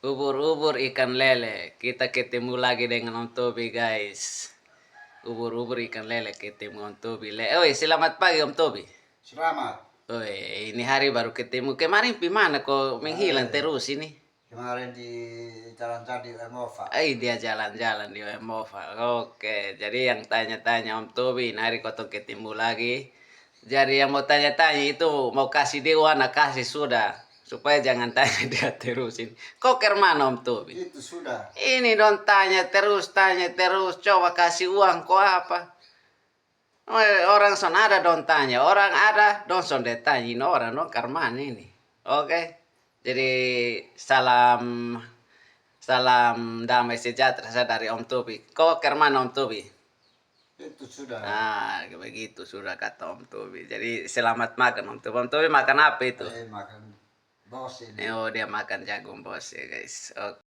Ubur-ubur ikan lele. Kita ketemu lagi dengan Om Tobi, guys. Ubur-ubur ikan lele ketemu Om Tobi. Oi, selamat pagi Om Tobi. Selamat. Oi, ini hari baru ketemu. Kemarin gimana kok menghilang terus ini? Kemarin di jalan-jalan di Mova. Dia jalan-jalan di Mova. Oke, jadi yang tanya-tanya Om Tobi, ini hari kotong ketemu lagi. Jadi yang mau tanya-tanya itu mau kasih dia warna kasih sudah. Supaya jangan tanya dia terusin. Kok ke mana Om Tobi? Itu sudah. Ini dong tanya terus, coba kasih uang kok apa? Orang son ada dong tanya, orang ada dong son tanya orang dong karman ini. Oke, jadi salam damai sejahtera saya dari Om Tobi. Kok ke mana Om Tobi? Itu sudah. Begitu sudah kata Om Tobi. Jadi selamat makan Om Tobi. Om Tobi makan apa itu? Makan bos ini. Oh, dia makan jagung bos ya guys. Oke.